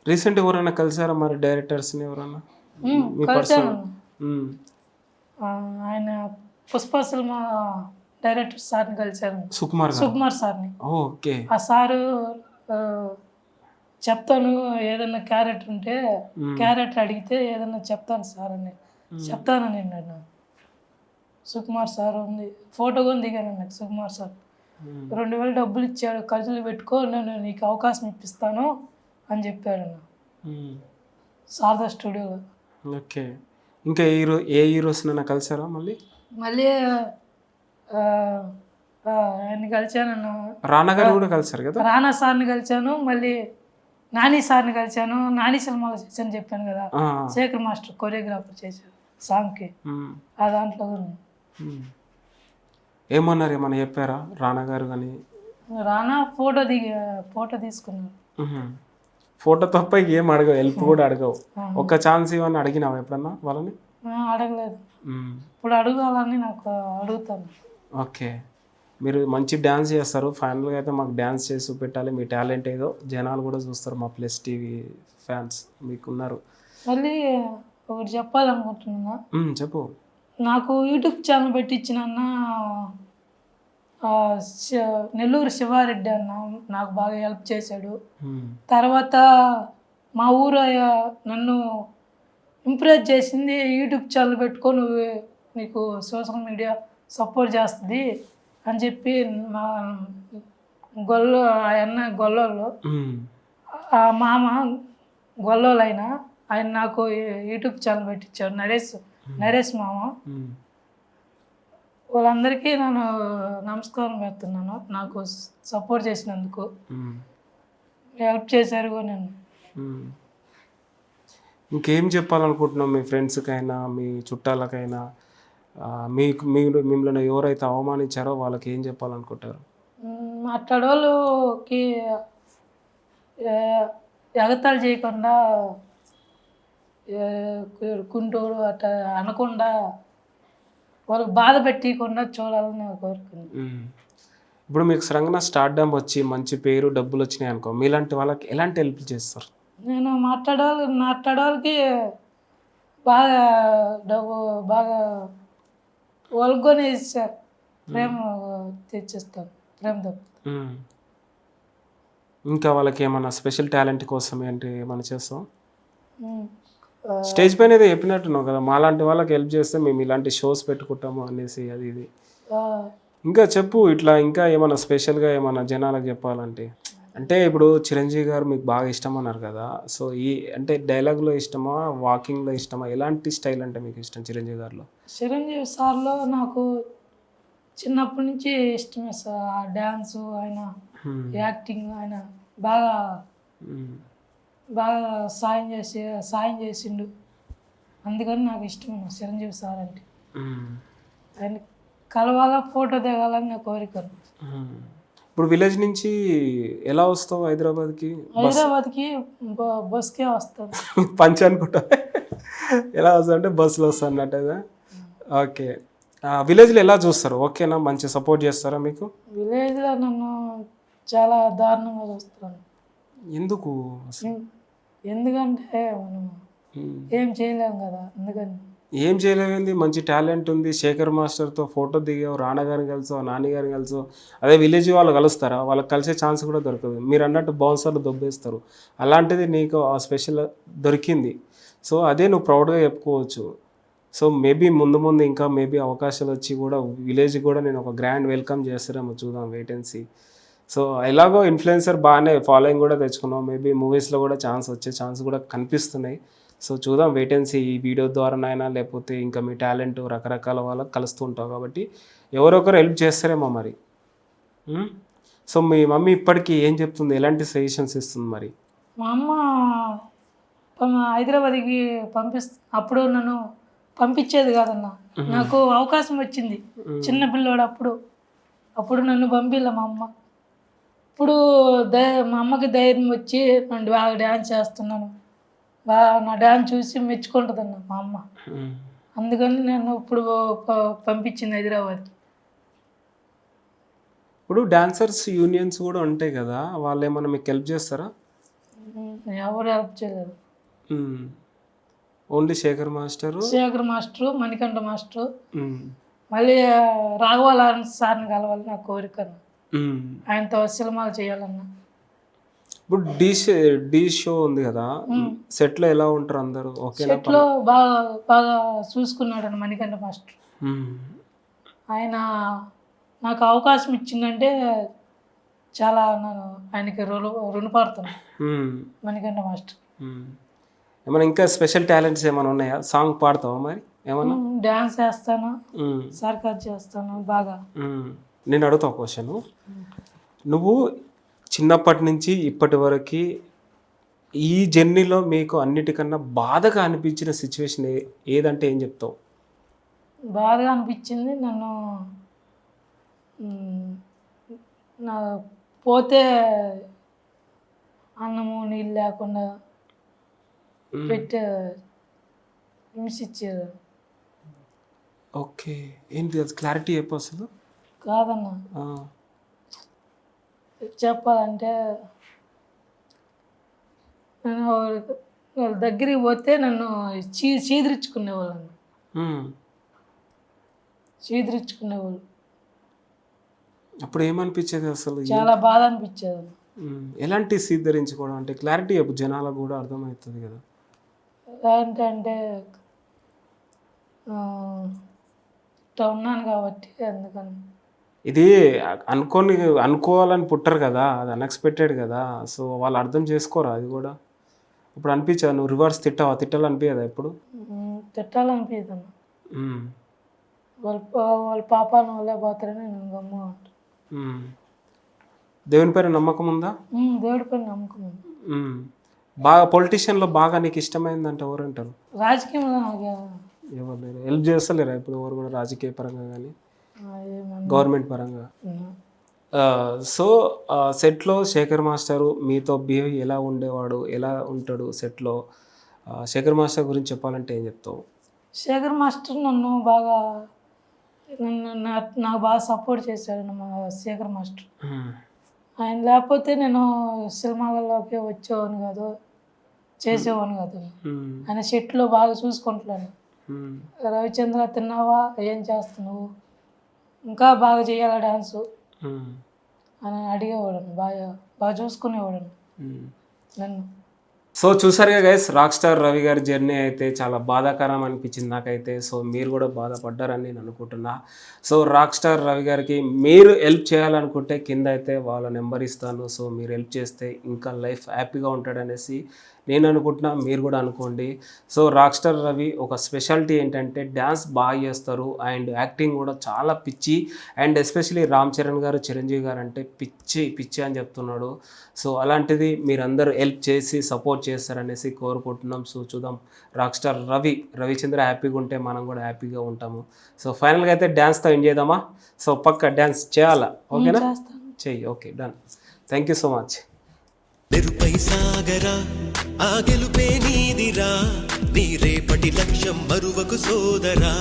Recent ఎవరైనా కలిసారా మరి డైరెక్టర్స్ని ఎవరైనా మీ కలిసాను. పర్సనల్? ఆయన పుష్ప సినిమా డైరెక్టర్ సార్ని కలిశాను, సుకుమార్ గారు. సుకుమార్ సార్ని. ఓకే. ఆ సారు ఆ, చెప్తాను ఏదన్నా క్యారెక్టర్ ఉంటే క్యారెక్టర్ అడిగితే ఏదన్నా చెప్తాను సార్ అని చెప్తానని అన్నాడు. సుకుమార్ సార్ ఉంది, ఫోటో కూడా దిగాను నాకు. సుకుమార్ సార్ 2000 డబ్బులు ఇచ్చాడు, ఖర్చులు పెట్టుకో, నేను నీకు అవకాశం ఇప్పిస్తాను అని చెప్పాడు అన్న శారదా స్టూడియోలో. ఓకే. ఇంకా ఏ హీరోస్నైనా కలిసారా మళ్ళీ? మళ్ళీ ఆయన కలిశానన్న. రానా గారు కూడా కలిసారు కదా? రానా సార్ని కలిశాను, మళ్ళీ నాని సార్ని కలిశాను. నాని సినిమాలో చేశాను చెప్పాను కదా, శేఖర్ మాస్టర్ కొరియోగ్రాఫర్ చేశారు సాంగ్కి, ఆ దాంట్లో ఉంది. ఏమన్నారు, ఏమన్నా చెప్పారా రానా గారు కానీ? రానా ఫోటో తీసుకున్నారు. ఫోటో తప్ప ఏం అడగవు, హెల్ప్ కూడా అడగవు. ఒక్క ఛాన్స్ ఇవన్నీ అడిగినావా ఎప్పుడన్నా వాళ్ళని? అడగలేదు, ఇప్పుడు అడగాలని నాకు అడుగుతాను. ఓకే. మీరు మంచి డ్యాన్స్ చేస్తారు, ఫైనల్గా అయితే మాకు డ్యాన్స్ చేసి పెట్టాలి, మీ టాలెంట్ ఏదో జనాలు కూడా చూస్తారు, మా ప్లస్ టీవీ ఫ్యాన్స్ మీకున్నారు. మళ్ళీ ఒకటి చెప్పాలనుకుంటున్నా. చెప్పు. నాకు యూట్యూబ్ ఛానల్ పెట్టించిన అన్న నెల్లూరు శివారెడ్డి అన్న నాకు బాగా హెల్ప్ చేశాడు. తర్వాత మా ఊరు నన్ను ఇంప్రెస్ చేసింది, యూట్యూబ్ ఛానల్ పెట్టుకో, నువ్వు నీకు సోషల్ మీడియా సపోర్ట్ చేస్తుంది అని చెప్పి మా ఆయన గొల్లోళ్ళు, ఆ మామ గొల్లోళ్ళు ఆయన నాకు యూట్యూబ్ ఛానల్ పెట్టించాడు, నరేష్ మామ. వాళ్ళందరికీ నేను నమస్కారం పెడుతున్నాను, నాకు సపోర్ట్ చేసినందుకు, హెల్ప్ చేశారు నేను. ఇంకేం చెప్పాలనుకుంటున్నాం మీ ఫ్రెండ్స్కైనా మీ చుట్టాలకైనా? మీరు మిమ్మల్ని ఎవరైతే అవమానించారో వాళ్ళకి ఏం చెప్పాలనుకుంటారు? మాట్లాడోళ్ళకి ఎగతాళి చేయకుండా, కుంటూరు అట్లా అనకుండా, వాళ్ళకి బాధ పెట్టకుండా చూడాలని నేను కోరుకున్నాను. ఇప్పుడు మీకు సడన్గా స్టార్డమ్ వచ్చి మంచి పేరు డబ్బులు వచ్చినాయి అనుకో, మీలాంటి వాళ్ళకి ఎలాంటి హెల్ప్ చేస్తారు? నేను మాట్లాడోళ్ళకి బాగా డబ్బు బాగా వాళ్ళకొని ప్రేమ తెచ్చిస్తాను, ప్రేమతో. ఇంకా వాళ్ళకి ఏమన్నా స్పెషల్ టాలెంట్ కోసం ఏంటి ఏమైనా చేస్తాం? స్టేజ్ పైన ఏదో చెప్పినట్టున్నావు కదా, మాలాంటి వాళ్ళకి హెల్ప్ చేస్తే మేము ఇలాంటి షోస్ పెట్టుకుంటాము అనేసి, అది ఇది ఇంకా చెప్పు. ఇట్లా ఇంకా ఏమన్నా స్పెషల్గా ఏమన్నా జనాలకు చెప్పాలంటే, అంటే ఇప్పుడు చిరంజీవి గారు మీకు బాగా ఇష్టం అన్నారు కదా, సో అంటే డైలాగ్లో ఇష్టమా, వాకింగ్లో ఇష్టమా, ఎలాంటి స్టైల్ అంటే మీకు ఇష్టం చిరంజీవి గారిలో? చిరంజీవి సార్లో నాకు చిన్నప్పటి నుంచి ఇష్టమే సార్, ఆ డ్యాన్సు, ఆయన యాక్టింగ్, ఆయన బాగా సాయం చేసిండు, అందుకని నాకు ఇష్టం చిరంజీవి సార్ అంటే. ఆయన కలవాలా, ఫోటో దిగాలని నా కోరిక. ఇప్పుడు విలేజ్ నుంచి ఎలా వస్తావు హైదరాబాద్కి? బస్కే వస్తాను. పంచ్ అనుకుంటా. ఎలా వస్తావు అంటే బస్సులో వస్తా అన్నట్టుగా. ఓకే. విలేజ్లో ఎలా చూస్తారు? ఓకేనా, మంచి సపోర్ట్ చేస్తారా మీకు? విలేజ్లో నన్ను చాలా దారుణంగా చూస్తాను. ఎందుకు? ఎందుకంటే మనం ఏం చేయలేము కదా, అందుకని. ఏం చేయలేమైంది, మంచి టాలెంట్ ఉంది, శేఖర్ మాస్టర్తో ఫోటో దిగావు, రానా గారిని కలిసావు, నాని గారిని కలిసావు, అదే విలేజ్ వాళ్ళు కలుస్తారా? వాళ్ళకి కలిసే ఛాన్స్ కూడా దొరకదు. మీరు అన్నట్టు బౌన్సర్లు దొబ్బేస్తారు, అలాంటిది నీకు ఆ స్పెషల్ దొరికింది. సో అదే నువ్వు ప్రౌడ్గా చెప్పుకోవచ్చు. సో మేబీ ముందు ఇంకా మేబీ అవకాశాలు వచ్చి కూడా విలేజ్ కూడా నేను ఒక గ్రాండ్ వెల్కమ్ చేస్తారేమో, చూద్దాం, వెయిట్ అండ్ సీ. సో ఎలాగో ఇన్ఫ్లుయెన్సర్ బాగానే ఫాలోయింగ్ కూడా తెచ్చుకున్నావు, మేబీ మూవీస్లో కూడా వచ్చే ఛాన్స్ కూడా కనిపిస్తున్నాయి. సో చూద్దాం, వెయిట్ అండ్ సీ. ఈ వీడియో ద్వారానైనా లేకపోతే ఇంకా మీ టాలెంట్ రకరకాల వాళ్ళకి కలుస్తూ ఉంటావు కాబట్టి ఎవరొకరు హెల్ప్ చేస్తారేమో మరి. సో మీ మమ్మీ ఇప్పటికీ ఏం చెప్తుంది, ఎలాంటి సజెషన్స్ ఇస్తుంది మరి? మా అమ్మ హైదరాబాద్కి అప్పుడు నన్ను పంపించేది కాదన్న, నాకు అవకాశం వచ్చింది చిన్న పిల్లోడు, అప్పుడు నన్ను పంపిల్ల మా అమ్మ. ఇప్పుడు మా అమ్మకి ధైర్యం వచ్చి నన్ను బాగా డ్యాన్స్ చేస్తున్నాను, బాగా నా డ్యాన్స్ చూసి మెచ్చుకుంటుందన్న మా అమ్మ, అందుకని నేను ఇప్పుడు పంపించింది హైదరాబాద్కి. ఇప్పుడు డాన్సర్స్ యూనియన్స్ కూడా ఉంటాయి కదా, వాళ్ళు ఏమన్నా మీకు హెల్ప్ చేస్తారా? ఎవరు హెల్ప్ చేయలేదు. Only Shekhar master. Shekhar master, Manikanta master, మళ్ళీ రాఘవాల సార్ని కలవాలి నా కోరిక. ఆయనతో సినిమాలు చేయాలన్నా. ఇప్పుడు డీ షో ఉంది కదా, సెట్లో ఎలా ఉంటారు అందరూ? ఓకే, సెట్లో బాగా బాగా చూసుకున్నాడు మణికంఠ మాస్టర్. ఆయన నాకు అవకాశం ఇచ్చిందంటే చాలా నేను ఆయనకి రుణపడుతున్నాను. మణికంఠ మాస్టర్. ఏమైనా ఇంకా స్పెషల్ టాలెంట్స్ ఏమైనా ఉన్నాయా? సాంగ్ పాడతావా మరి ఏమన్నా? డ్యాన్స్ చేస్తాను, సర్కస్ చేస్తాను బాగా. నేను అడుగుతా క్వశ్చన్. నువ్వు చిన్నప్పటి నుంచి ఇప్పటి వరకు ఈ జర్నీలో మీకు అన్నిటికన్నా బాధగా అనిపించిన సిచ్యువేషన్ ఏదంటే ఏం చెప్తావు? బాధగా అనిపించింది నన్ను నా పోతే అన్నము నీళ్ళు లేకుండా పెట్టి హింసించారు. ఓకే, ఏంటి అది క్లారిటీ చెప్పు అసలు. కాదన్న, చెప్పాలంటే నేను వాళ్ళ దగ్గరికి పోతే నన్ను చీదరించుకునేవాళ్ళను. చీదరించుకునేవాళ్ళు. అప్పుడు ఏమనిపించేది అసలు? చాలా బాధ అనిపించేది. ఎలాంటి సీధరించుకోవడం అంటే క్లారిటీ చెప్పు, జనాలకు కూడా అర్థమవుతుంది కదా. అంటే ఇట్లా ఉన్నాను కాబట్టి అందుకని. ఇది అనుకోవాలని పుట్టరు కదా, అది అన్ఎక్స్పెక్టెడ్ కదా. సో వాళ్ళు అర్థం చేసుకోరా అది కూడా. ఇప్పుడు అనిపించా నువ్వు రివర్స్ తిట్టాలనిపించదా ఎప్పుడు? తిట్టాలనిపించదు. వాళ్ళ పాపాలను వాళ్ళే పోతారని నేను గమ్ము అంటాను. దేవుని పైన నమ్మకం ఉందా? దేవుడి పైన నమ్మకం ఉంది. బాగా పొలిటీషియన్లో బాగా నీకు ఇష్టమైందంటే ఎవరు అంటారు? రాజకీయంలో నాకు ఎవరు లేరు, హెల్ప్ చేస్తలేరా ఇప్పుడు ఎవరు కూడా రాజకీయ పరంగా కానీ గవర్నమెంట్ పరంగా? సో సెట్లో శేఖర్ మాస్టరు మీతో బిహేవ్ ఎలా ఉండేవాడు, ఎలా ఉంటాడు సెట్లో? శేఖర్ మాస్టర్ గురించి చెప్పాలంటే ఏం చెప్తావు? శేఖర్ మాస్టర్ నాకు బాగా సపోర్ట్ చేశాడు మా శేఖర్ మాస్టర్. ఆయన లేకపోతే నేను సినిమాలలోకి వచ్చేవాడిని కాదు, చేసేవాడిని కాదు. ఆయన సెట్లో బాగా చూసుకుంటున్నాను. రవిచంద్ర తిన్నావా, ఏం చేస్తున్నావు, ఇంకా బాగా చేయాలా డ్యాన్సు అని అడిగేవాడు. బాగా చూసుకునేవాడు నన్ను. సో చూసారుగా గైస్, రాక్ స్టార్ రవి గారి జర్నీ అయితే చాలా బాధాకరం అనిపించింది నాకైతే. సో మీరు కూడా బాధపడ్డారని నేను అనుకుంటున్నా. సో రాక్ స్టార్ రవి గారికి మీరు హెల్ప్ చేయాలనుకుంటే కింద అయితే వాళ్ళ నెంబర్ ఇస్తాను. సో మీరు హెల్ప్ చేస్తే ఇంకా లైఫ్ హ్యాపీగా ఉంటాడనేసి నేను అనుకుంటున్నా, మీరు కూడా అనుకోండి. సో రాక్ స్టార్ రవి ఒక స్పెషాలిటీ ఏంటంటే డ్యాన్స్ బాగా చేస్తారు అండ్ యాక్టింగ్ కూడా చాలా పిచ్చి. అండ్ ఎస్పెషలీ రామ్ చరణ్ గారు, చిరంజీవి గారు అంటే పిచ్చి అని చెప్తున్నాడు. సో అలాంటిది మీరందరూ హెల్ప్ చేసి సపోర్ట్ చేస్తారనేసి కోరుకుంటున్నాం. సో చూద్దాం, రాక్ స్టార్ రవిచంద్ర హ్యాపీగా ఉంటే మనం కూడా హ్యాపీగా ఉంటాము. సో ఫైనల్గా అయితే డ్యాన్స్తో ఎంజాయ్ చేద్దామా? సో పక్క డ్యాన్స్ చేయాలా? ఓకేనా? చెయ్యి. Okay, done. Thank you so much. మెరుపై సాగరా, ఆ గెలుపే నీదిరా, నీ రేపటి లక్ష్యం మరువకు సోదరా.